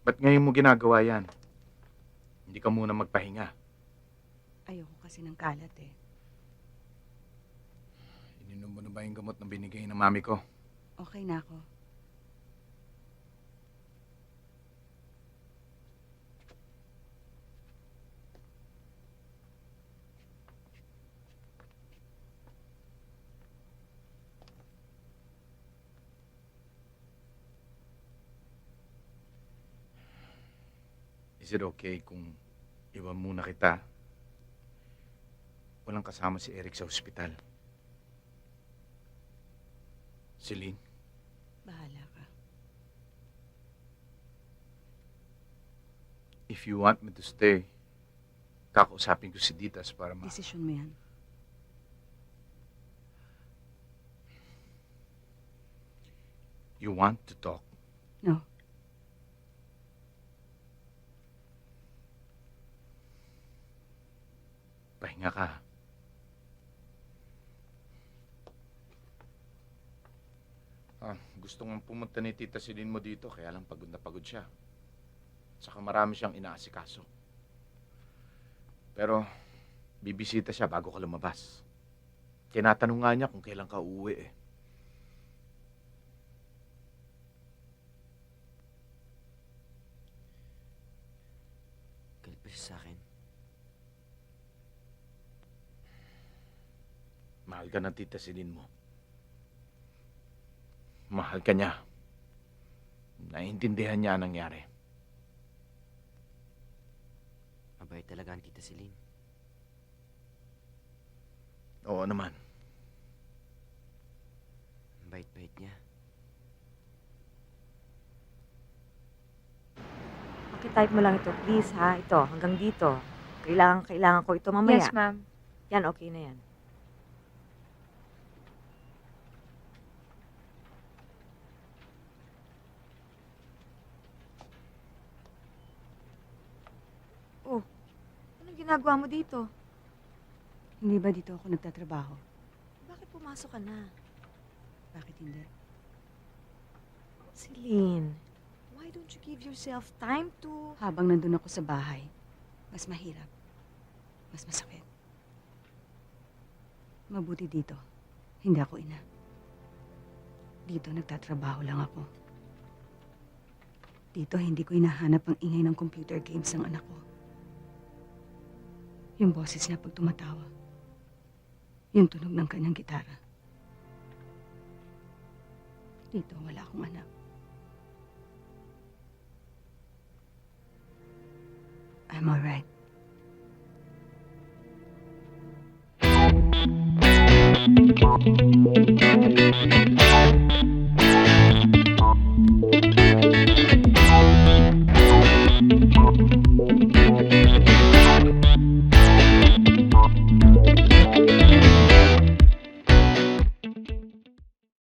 Ba't ngayon mo ginagawa yan? Hindi ka muna magpahinga. Ayoko kasi ng kalat eh. Ininom mo na ba yung gamot na binigay ng mami ko? Okay na ako. Is it okay kung iwan muna kita? Walang kasama si Eric sa ospital. Celine, Bahala ka. if you want me to stay, kakausapin ko si Ditas para Desisyon mo yan. You want to talk? No. Pahinga ka. Gusto nga pumunta ni Tita Celine mo dito, kaya lang pagod na pagod siya. Saka marami siyang inaasikaso. Pero, bibisita siya bago ka lumabas. Tinatanong nga niya kung kailan ka uuwi eh. Galit pa siya sa akin. Mahal ka ng Tita Celine mo. Mahal ka niya. Naiintindihan niya ang nangyari. Mabait talaga ang Tita Celine. Oo naman. Ang bait-bait niya. Pakitype mo lang ito, please, ha? Ito, hanggang dito. Kailangan ko ito mamaya. Yes, ma'am. Yan, okay na yan. Oh, anong ginagawa mo dito? Hindi ba dito ako nagtatrabaho? Bakit pumasok ka na? Bakit hindi? Celine, why don't you give yourself time to... Habang nandun ako sa bahay, mas mahirap. Mas masakit. Mabuti dito. Hindi ako ina. Dito nagtatrabaho lang ako. Dito hindi ko hinahanap ang ingay ng computer games ng anak ko. Yung boses niya pag tumatawa. Yung tunog ng kanyang gitara. Dito wala akong anak. I'm alright. Thank you.